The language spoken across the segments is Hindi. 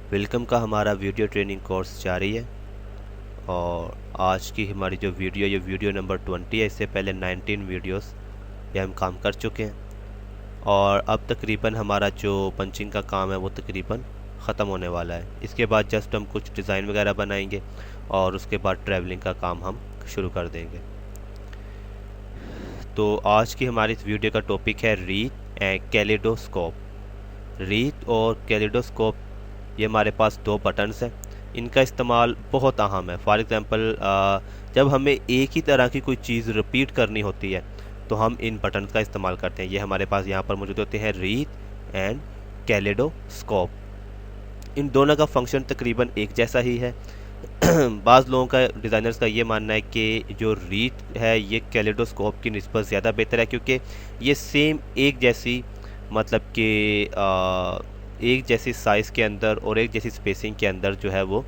वेलकम का हमारा वीडियो ट्रेनिंग कोर्स जारी है और आज की हमारी जो वीडियो ये वीडियो नंबर 20 है। इससे पहले 19 वीडियोस पे हम काम कर चुके हैं और अब तकरीबन हमारा जो पंचिंग का काम है वो तकरीबन ख़त्म होने वाला है। इसके बाद जस्ट हम कुछ डिज़ाइन वगैरह बनाएंगे और उसके बाद ट्रैवलिंग का काम हम शुरू कर देंगे। तो आज की हमारी इस वीडियो का टॉपिक है रीथ एंड कैलिडोस्कोप। रीथ और कैलिडोस्कोप ये हमारे पास दो बटन्स हैं। इनका इस्तेमाल बहुत अहम है। फॉर एग्ज़ाम्पल जब हमें एक ही तरह की कोई चीज़ रिपीट करनी होती है तो हम इन बटन्स का इस्तेमाल करते हैं। ये हमारे पास यहाँ पर मौजूद होते हैं रीथ एंड कैलिडोस्कोप। इन दोनों का फंक्शन तकरीबन एक जैसा ही है। बाज़ लोगों का डिज़ाइनर्स का ये मानना है कि जो रीथ है ये कैलिडोस्कोप की निस्बत ज़्यादा बेहतर है, क्योंकि ये सेम एक जैसी मतलब कि एक जैसी साइज़ के अंदर और एक जैसी स्पेसिंग के अंदर जो है वो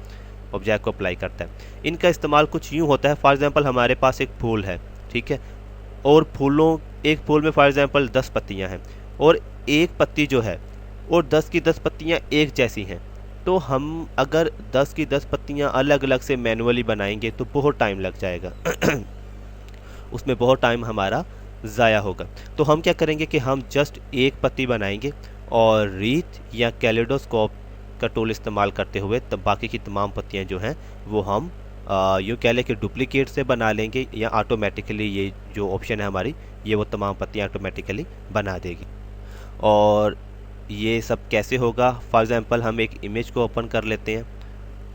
ऑब्जेक्ट को अप्लाई करता है। इनका इस्तेमाल कुछ यूँ होता है, फॉर एग्ज़ाम्पल हमारे पास एक फूल है, ठीक है, और एक फूल में फॉर एग्ज़ाम्पल 10 पत्तियाँ हैं और एक पत्ती जो है और 10 की 10 पत्तियाँ एक जैसी हैं। तो हम अगर 10 की 10 पत्तियाँ अलग अलग से मैनुअली बनाएंगे तो बहुत टाइम लग जाएगा। उसमें बहुत टाइम हमारा ज़ाया होगा। तो हम क्या करेंगे कि हम जस्ट एक पत्ती बनाएंगे और रीथ या कैलिडोस्कोप का टूल इस्तेमाल करते हुए तब बाकी की तमाम पत्तियां जो हैं वो हम यूँ कह लें कि डुप्लीकेट से बना लेंगे, या ऑटोमेटिकली ये जो ऑप्शन है हमारी ये वो तमाम पत्तियां ऑटोमेटिकली बना देगी। और ये सब कैसे होगा? फॉर एग्ज़ाम्पल हम एक इमेज को ओपन कर लेते हैं,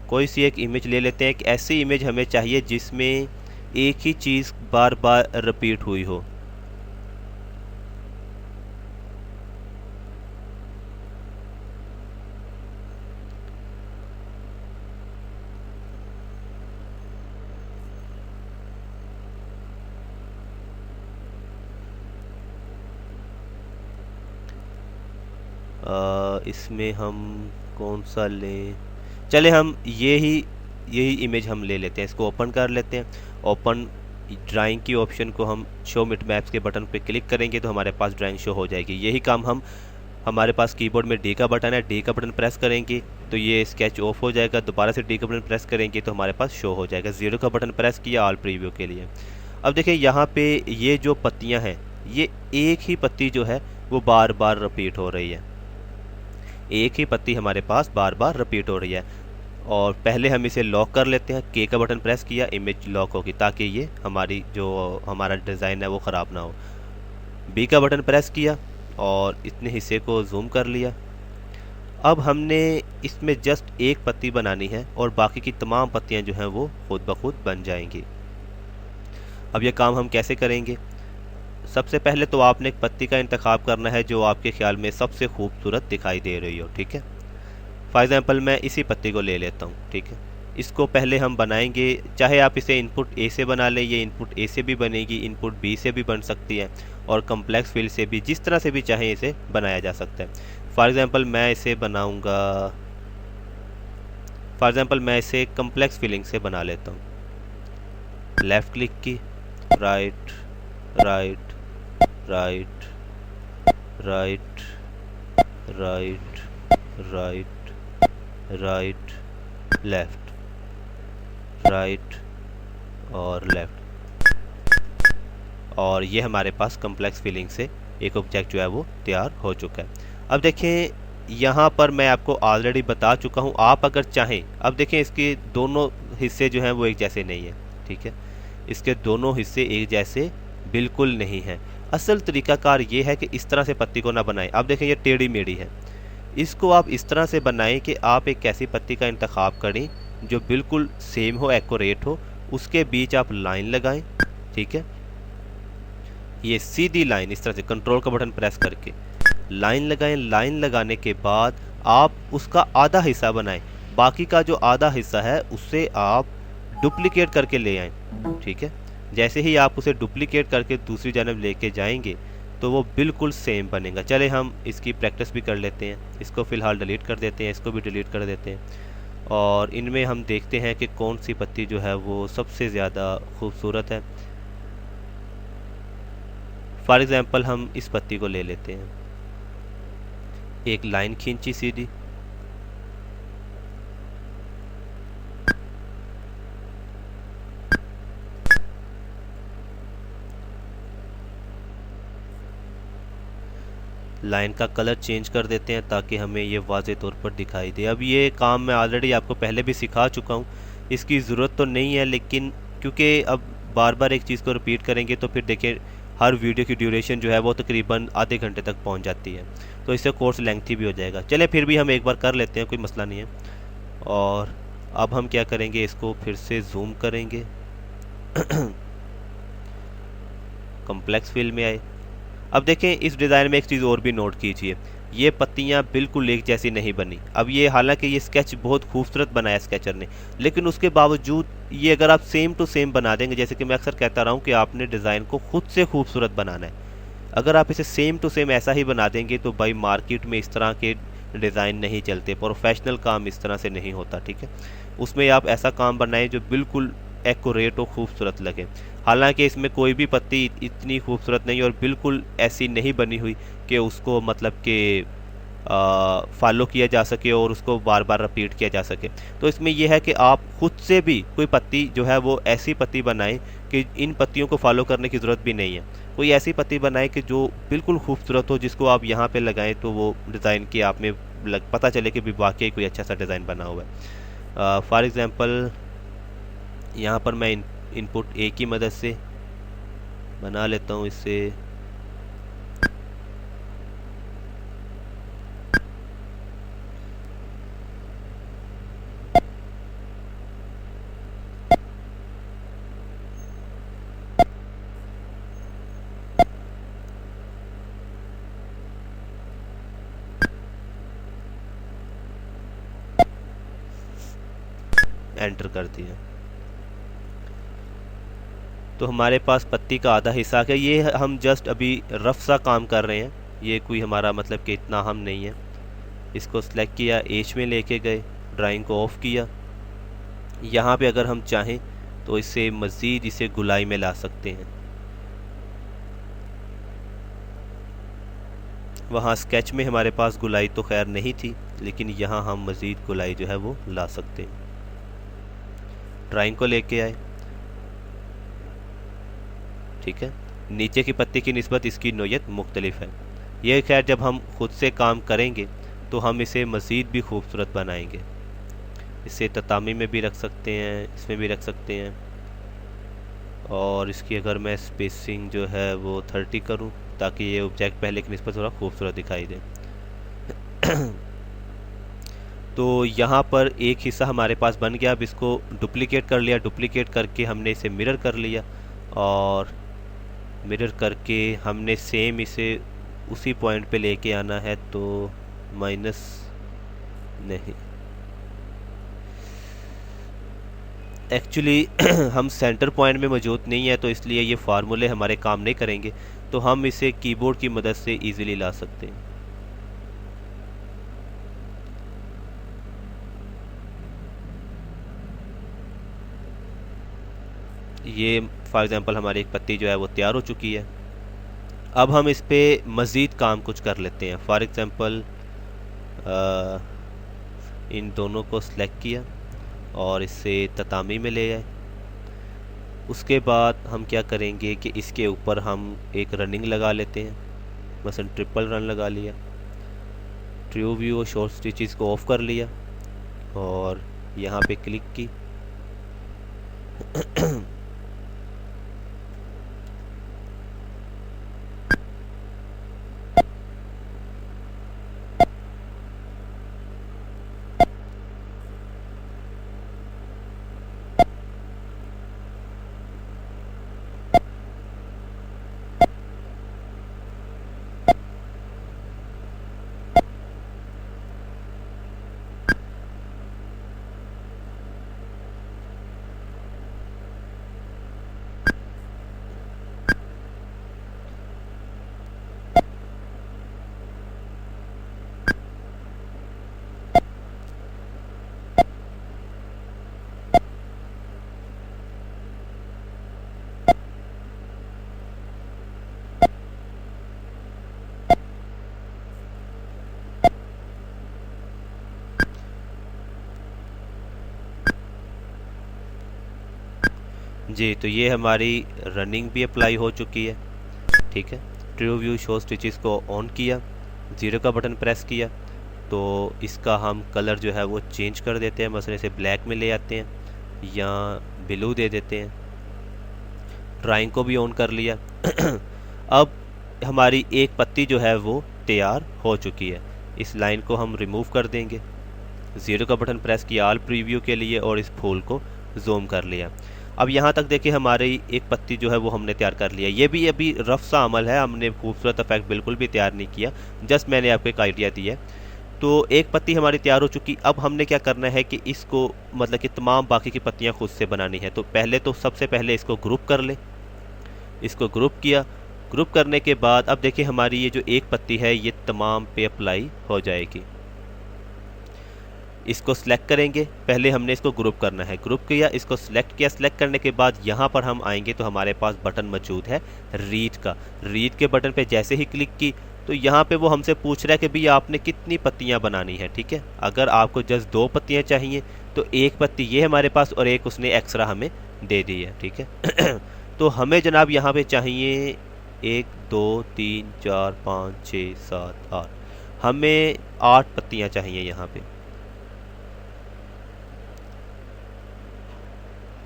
कोई सी एक इमेज ले लेते हैं। एक ऐसी इमेज हमें चाहिए जिसमें एक ही चीज़ बार बार रिपीट हुई हो। इसमें हम कौन सा लें? चले हम यही इमेज हम ले लेते हैं, इसको ओपन कर लेते हैं। ओपन ड्राइंग की ऑप्शन को हम शो मिट मैप्स के बटन पे क्लिक करेंगे तो हमारे पास ड्राइंग शो हो जाएगी। यही काम हम हमारे पास कीबोर्ड में डी का बटन है, डी का बटन प्रेस करेंगे तो ये स्केच ऑफ हो जाएगा। दोबारा से डी का बटन प्रेस करेंगे तो हमारे पास शो हो जाएगा। ज़ीरो का बटन प्रेस किया ऑल प्रीव्यू के लिए। अब देखिए यहाँ पे ये जो पत्तियाँ हैं ये एक ही पत्ती जो है वो बार बार रिपीट हो रही है। एक ही पत्ती हमारे पास बार बार रिपीट हो रही है। और पहले हम इसे लॉक कर लेते हैं। के का बटन प्रेस किया, इमेज लॉक होगी ताकि ये हमारा डिज़ाइन है वो ख़राब ना हो। बी का बटन प्रेस किया और इतने हिस्से को जूम कर लिया। अब हमने इसमें जस्ट एक पत्ती बनानी है और बाकी की तमाम पत्तियां जो हैं वो खुद ब खुद बन जाएंगी। अब ये काम हम कैसे करेंगे? सबसे पहले तो आपने एक पत्ती का इंतखाब करना है जो आपके ख्याल में सबसे खूबसूरत दिखाई दे रही हो, ठीक है। फॉर एग्ज़ाम्पल मैं इसी पत्ती को ले लेता हूँ, ठीक है। इसको पहले हम बनाएंगे, चाहे आप इसे इनपुट ए से बना लें, ये इनपुट ए से भी बनेगी, इनपुट बी से भी बन सकती है और कम्प्लेक्स फिल से भी, जिस तरह से भी चाहे इसे बनाया जा सकता है। फॉर एग्ज़ाम्पल मैं इसे बनाऊँगा, फॉर एग्ज़ाम्पल मैं इसे कम्प्लेक्स फिलिंग से बना लेता हूँ। लेफ़्ट क्लिक की, right right right right right right right left, right और लेफ्ट। और ये हमारे पास कम्प्लेक्स फिलिंग से एक ऑब्जेक्ट जो है वो तैयार हो चुका है। अब देखें यहाँ पर मैं आपको ऑलरेडी बता चुका हूँ, आप अगर चाहें, अब देखें इसके दोनों हिस्से जो हैं वो एक जैसे नहीं है, ठीक है। इसके दोनों हिस्से एक जैसे बिल्कुल नहीं हैं। असल तरीकाकार ये है कि इस तरह से पत्ती को ना बनाएं। अब देखें ये टेढ़ी मेढ़ी है, इसको आप इस तरह से बनाएं कि आप एक ऐसी पत्ती का इंतखाब करें जो बिल्कुल सेम हो, एक्यूरेट हो, उसके बीच आप लाइन लगाएं, ठीक है। ये सीधी लाइन इस तरह से कंट्रोल का बटन प्रेस करके लाइन लगाएं। लाइन लगाने के बाद आप उसका आधा हिस्सा बनाएं, बाकी का जो आधा हिस्सा है उससे आप डुप्लीकेट करके ले आएँ, ठीक है। जैसे ही आप उसे डुप्लीकेट करके दूसरी जानब लेके जाएंगे तो वो बिल्कुल सेम बनेगा। चले हम इसकी प्रैक्टिस भी कर लेते हैं। इसको फ़िलहाल डिलीट कर देते हैं, इसको भी डिलीट कर देते हैं और इनमें हम देखते हैं कि कौन सी पत्ती जो है वो सबसे ज़्यादा खूबसूरत है। फॉर एग्ज़ाम्पल हम इस पत्ती को ले लेते हैं, एक लाइन खींची सीधी, लाइन का कलर चेंज कर देते हैं ताकि हमें ये वाज़े तौर पर दिखाई दे। अब ये काम मैं ऑलरेडी आपको पहले भी सिखा चुका हूँ, इसकी ज़रूरत तो नहीं है, लेकिन क्योंकि अब बार बार एक चीज़ को रिपीट करेंगे तो फिर देखिए हर वीडियो की ड्यूरेशन जो है वो तकरीबन आधे घंटे तक पहुँच जाती है, तो इससे कोर्स लेंथी भी हो जाएगा। चले फिर भी हम एक बार कर लेते हैं, कोई मसला नहीं है। और अब हम क्या करेंगे, इसको फिर से जूम करेंगे। कॉम्प्लेक्स फिल में आए। अब देखें इस डिज़ाइन में एक चीज़ और भी नोट कीजिए, ये पत्तियां बिल्कुल एक जैसी नहीं बनी। अब ये हालांकि ये स्केच बहुत खूबसूरत बनाया स्केचर ने, लेकिन उसके बावजूद ये अगर आप सेम टू सेम बना देंगे, जैसे कि मैं अक्सर कहता रहा हूँ कि आपने डिज़ाइन को खुद से खूबसूरत बनाना है। अगर आप इसे सेम टू सेम ऐसा ही बना देंगे तो भाई मार्केट में इस तरह के डिज़ाइन नहीं चलते, प्रोफेशनल काम इस तरह से नहीं होता, ठीक है। उसमें आप ऐसा काम बनाएं जो बिल्कुल एक्यूरेट और खूबसूरत लगे। हालांकि इसमें कोई भी पत्ती इतनी खूबसूरत नहीं और बिल्कुल ऐसी नहीं बनी हुई कि उसको मतलब कि फॉलो किया जा सके और उसको बार बार रिपीट किया जा सके। तो इसमें यह है कि आप खुद से भी कोई पत्ती जो है वो ऐसी पत्ती बनाएं कि इन पत्तियों को फॉलो करने की ज़रूरत भी नहीं है। कोई ऐसी पत्ती बनाएं कि जो बिल्कुल खूबसूरत हो, जिसको आप यहाँ पे लगाएं तो वो डिज़ाइन की आप में पता चले कि भी वाकई कोई अच्छा सा डिज़ाइन बना हुआ है। फॉर एग्ज़ाम्पल यहाँ पर मैं इनपुट ए की मदद से बना लेता हूँ इससे। एंटर कर दिया तो हमारे पास पत्ती का आधा हिस्सा है। ये हम जस्ट अभी रफ सा काम कर रहे हैं, ये कोई हमारा मतलब कि इतना हम नहीं है। इसको सिलेक्ट किया, एज में लेके गए, ड्राइंग को ऑफ किया। यहाँ पे अगर हम चाहें तो इससे मज़ीद इसे गुलाई में ला सकते हैं। वहाँ स्केच में हमारे पास गुलाई तो खैर नहीं थी, लेकिन यहाँ हम मज़ीद गुलाई जो है वो ला सकते हैं। ड्राइंग को लेके आए, ठीक है। नीचे की पत्ती की निस्बत इसकी नोयत मुख्तलिफ है। ये खैर जब हम खुद से काम करेंगे तो हम इसे मज़ीद भी खूबसूरत बनाएंगे। इसे ततामी में भी रख सकते हैं, इसमें भी रख सकते हैं। और इसकी अगर मैं स्पेसिंग जो है वो 30 करूं ताकि ये ऑब्जेक्ट पहले की निस्बत थोड़ा खूबसूरत दिखाई दे। तो यहाँ पर एक हिस्सा हमारे पास बन गया। अब इसको डुप्लिकेट कर लिया, डुप्लिकेट करके हमने इसे मिरर कर लिया और मिरर करके हमने सेम इसे उसी पॉइंट पे लेके आना है। तो माइनस नहीं, एक्चुअली हम सेंटर पॉइंट में मौजूद नहीं है, तो इसलिए ये फार्मूले हमारे काम नहीं करेंगे। तो हम इसे कीबोर्ड की मदद से इजीली ला सकते हैं। ये फॉर एग्ज़ाम्पल हमारी एक पत्ती जो है वो तैयार हो चुकी है। अब हम इस पर मज़ीद काम कुछ कर लेते हैं। फॉर एग्ज़ाम्पल इन दोनों को सिलेक्ट किया और इससे ततामी में ले आए। उसके बाद हम क्या करेंगे कि इसके ऊपर हम एक रनिंग लगा लेते हैं, मसलन ट्रिपल रन लगा लिया। ट्रू व्यू और शॉर्ट स्टिचेस को ऑफ कर लिया और यहाँ पे क्लिक की। जी, तो ये हमारी रनिंग भी अप्लाई हो चुकी है, ठीक है। ट्रू व्यू शो स्टिचेस को ऑन किया ज़ीरो का बटन प्रेस किया तो इसका हम कलर जो है वो चेंज कर देते हैं, मसले से ब्लैक में ले आते हैं या ब्लू दे देते हैं। ड्राइंग को भी ऑन कर लिया। अब हमारी एक पत्ती जो है वो तैयार हो चुकी है। इस लाइन को हम रिमूव कर देंगे। ज़ीरो का बटन प्रेस किया ऑल प्रीव्यू के लिए और इस फूल को जूम कर लिया। अब यहाँ तक देखिए हमारी एक पत्ती जो है वो हमने तैयार कर लिया। ये भी अभी रफ सा अमल है, हमने खूबसूरत इफेक्ट बिल्कुल भी तैयार नहीं किया, जस्ट मैंने आपको एक आइडिया दिया। तो एक पत्ती हमारी तैयार हो चुकी। अब हमने क्या करना है कि इसको मतलब कि तमाम बाकी की पत्तियाँ खुद से बनानी है। तो पहले तो सबसे पहले इसको ग्रुप कर ले। इसको ग्रुप किया। ग्रुप करने के बाद अब देखिए हमारी ये जो एक पत्ती है ये तमाम पे अप्लाई हो जाएगी। इसको सिलेक्ट करेंगे, पहले हमने इसको ग्रुप करना है, ग्रुप किया, इसको सिलेक्ट किया। सिलेक्ट करने के बाद यहाँ पर हम आएंगे तो हमारे पास बटन मौजूद है रीड का। रीड के बटन पे जैसे ही क्लिक की तो यहाँ पे वो हमसे पूछ रहा है कि भाई आपने कितनी पत्तियाँ बनानी है। ठीक है, अगर आपको जस्ट 2 पत्तियाँ चाहिए तो एक पत्ती ये हमारे पास और एक उसने एक्स्ट्रा हमें दे दी है। ठीक है। तो हमें जनाब यहाँ पे चाहिए 1 2 3 4 5 6 7 8, हमें 8 पत्तियाँ चाहिए यहाँ पे।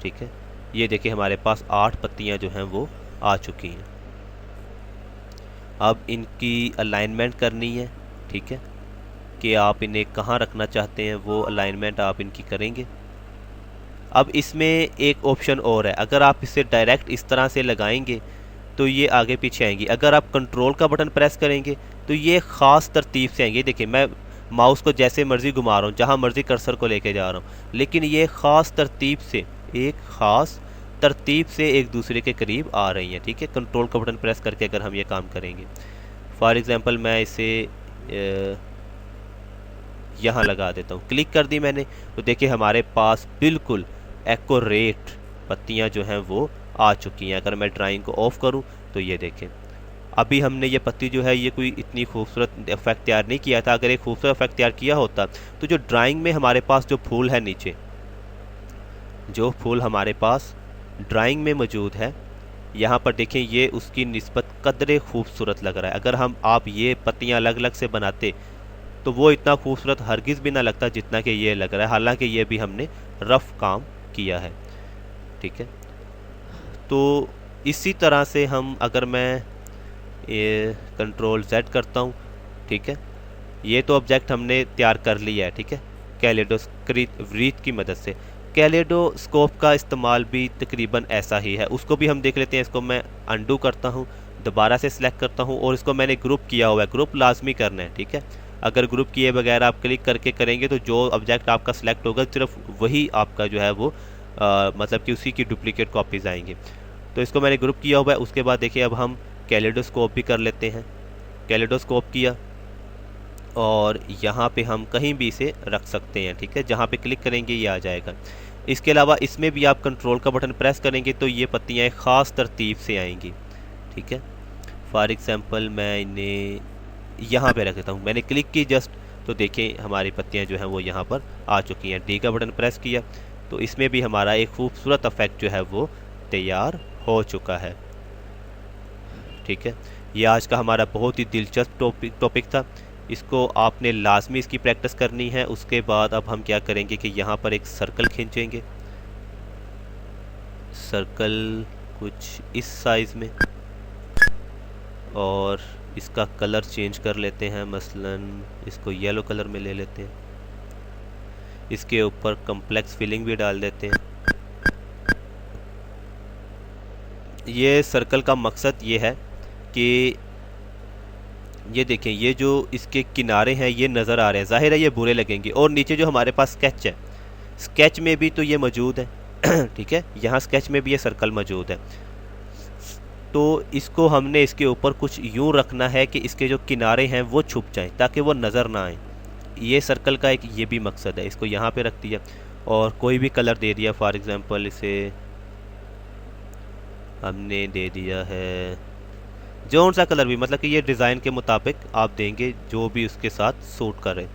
ठीक है, ये देखिए हमारे पास 8 पत्तियां जो हैं वो आ चुकी हैं। अब इनकी अलाइनमेंट करनी है। ठीक है, कि आप इन्हें कहाँ रखना चाहते हैं वो अलाइनमेंट आप इनकी करेंगे। अब इसमें एक ऑप्शन और है, अगर आप इसे डायरेक्ट इस तरह से लगाएंगे तो ये आगे पीछे आएंगी। अगर आप कंट्रोल का बटन प्रेस करेंगे तो ये ख़ास तरतीब से आएंगे। देखिए मैं माउस को जैसे मर्ज़ी घुमा रहा हूँ, जहाँ मर्ज़ी कर्सर को लेके जा रहा हूँ, लेकिन ये ख़ास तरतीब से एक दूसरे के करीब आ रही हैं। ठीक है, कंट्रोल का बटन प्रेस करके अगर हम ये काम करेंगे, फॉर एग्जांपल मैं इसे यहाँ लगा देता हूँ, क्लिक कर दी मैंने तो देखिए हमारे पास बिल्कुल एक्यूरेट पत्तियाँ जो हैं वो आ चुकी हैं। अगर मैं ड्राइंग को ऑफ करूँ तो ये देखें, अभी हमने ये पत्ती जो है ये कोई इतनी खूबसूरत इफेक्ट तैयार नहीं किया था। अगर एक खूबसूरत इफेक्ट तैयार किया होता तो जो ड्राइंग में हमारे पास जो फूल है नीचे, जो फूल हमारे पास ड्राइंग में मौजूद है, यहाँ पर देखें ये उसकी निस्बत कदरे खूबसूरत लग रहा है। अगर आप ये पत्तियाँ अलग अलग से बनाते तो वो इतना खूबसूरत हरगिज़ भी ना लगता जितना कि ये लग रहा है, हालांकि ये भी हमने रफ़ काम किया है। ठीक है, तो इसी तरह से हम अगर मैं ये कंट्रोल Z करता हूँ, ठीक है, ये तो ऑब्जेक्ट हमने तैयार कर लिया है। ठीक है, कैलेडोस्कोप की मदद से। कैलेडोस्कोप का इस्तेमाल भी तकरीबन ऐसा ही है, उसको भी हम देख लेते हैं। इसको मैं अंडू करता हूँ, दोबारा से सिलेक्ट करता हूँ और इसको मैंने ग्रुप किया हुआ है। ग्रुप लाजमी करना है। ठीक है, अगर ग्रुप किए बगैर आप क्लिक करके करेंगे तो जो ऑब्जेक्ट आपका सिलेक्ट होगा सिर्फ वही आपका जो है वो मतलब कि उसी की डुप्लीकेट कॉपीज़ आएंगी। तो इसको मैंने ग्रुप किया हुआ है। उसके बाद देखिए अब हम कैलेडोस्कोप भी कर लेते हैं। कैलेडोस्कोप किया और यहाँ पे हम कहीं भी इसे रख सकते हैं। ठीक है, जहाँ पे क्लिक करेंगे ये आ जाएगा। इसके अलावा इसमें भी आप कंट्रोल का बटन प्रेस करेंगे तो ये पत्तियाँ ख़ास तरतीब से आएंगी। ठीक है, फॉर एग्ज़ाम्पल मैं इन्हें यहाँ पे रख देता हूँ। मैंने क्लिक की जस्ट तो देखें हमारी पत्तियाँ जो हैं वो यहाँ पर आ चुकी हैं। डी का बटन प्रेस किया तो इसमें भी हमारा एक खूबसूरत इफेक्ट जो है वो तैयार हो चुका है। ठीक है, ये आज का हमारा बहुत ही दिलचस्प टॉपिक था। इसको आपने लाजमी इसकी प्रैक्टिस करनी है। उसके बाद अब हम क्या करेंगे कि यहाँ पर एक सर्कल खींचेंगे, सर्कल कुछ इस साइज़ में, और इसका कलर चेंज कर लेते हैं। मसलन इसको येलो कलर में ले लेते हैं। इसके ऊपर कॉम्प्लेक्स फिलिंग भी डाल देते हैं। ये सर्कल का मकसद ये है कि ये देखें ये जो इसके किनारे हैं ये नज़र आ रहे हैं, ज़ाहिर है ये बुरे लगेंगे। और नीचे जो हमारे पास स्केच है, स्केच में भी तो ये मौजूद है। ठीक है, यहाँ स्केच में भी ये सर्कल मौजूद है। तो इसको हमने इसके ऊपर कुछ यूँ रखना है कि इसके जो किनारे हैं वो छुप जाएं ताकि वो नज़र ना आए। ये सर्कल का एक ये भी मकसद है। इसको यहाँ पे रख दिया और कोई भी कलर दे दिया। फॉर एग्ज़ाम्पल इसे हमने दे दिया है जौन सा कलर भी, मतलब कि ये डिज़ाइन के मुताबिक आप देंगे जो भी उसके साथ सूट करे।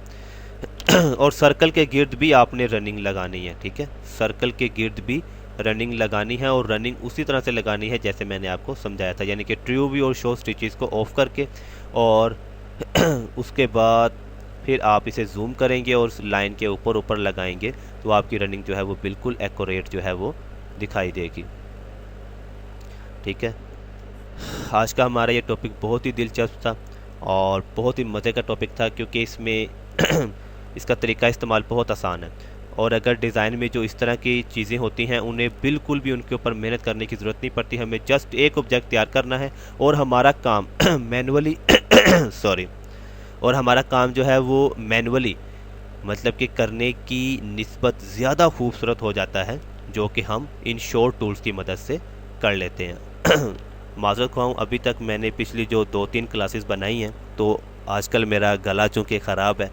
और सर्कल के गिर्द भी आपने रनिंग लगानी है। ठीक है, सर्कल के गिर्द भी रनिंग लगानी है और रनिंग उसी तरह से लगानी है जैसे मैंने आपको समझाया था, यानी कि ट्रू व्यू और शो स्टिचेस को ऑफ करके और उसके बाद फिर आप इसे जूम करेंगे और लाइन के ऊपर ऊपर लगाएंगे तो आपकी रनिंग जो है वो बिल्कुल एक्यूरेट जो है वो दिखाई देगी। ठीक है, आज का हमारा ये टॉपिक बहुत ही दिलचस्प था और बहुत ही मज़े का टॉपिक था, क्योंकि इसमें इसका तरीका इस्तेमाल बहुत आसान है। और अगर डिज़ाइन में जो इस तरह की चीज़ें होती हैं उन्हें बिल्कुल भी उनके ऊपर मेहनत करने की ज़रूरत नहीं पड़ती, हमें जस्ट एक ऑब्जेक्ट तैयार करना है और हमारा काम मैनुअली सॉरी और हमारा काम जो है वो मैनुअली मतलब कि करने की निस्बत ज़्यादा खूबसूरत हो जाता है, जो कि हम इन शॉर्ट टूल्स की मदद से कर लेते हैं। माज़रत ख़्वाह, अभी तक मैंने पिछली जो 2-3 क्लासेस बनाई हैं तो आजकल मेरा गला चूँकि ख़राब है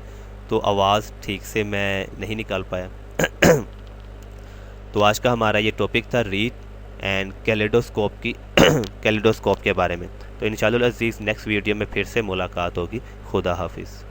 तो आवाज़ ठीक से मैं नहीं निकाल पाया। तो आज का हमारा ये टॉपिक था रीथ एंड कैलेडोस्कोप की कैलेडोस्कोप के बारे में। तो इंशाअल्लाह अज़ीज़ नेक्स्ट वीडियो में फिर से मुलाकात होगी। खुदा हाफिज़।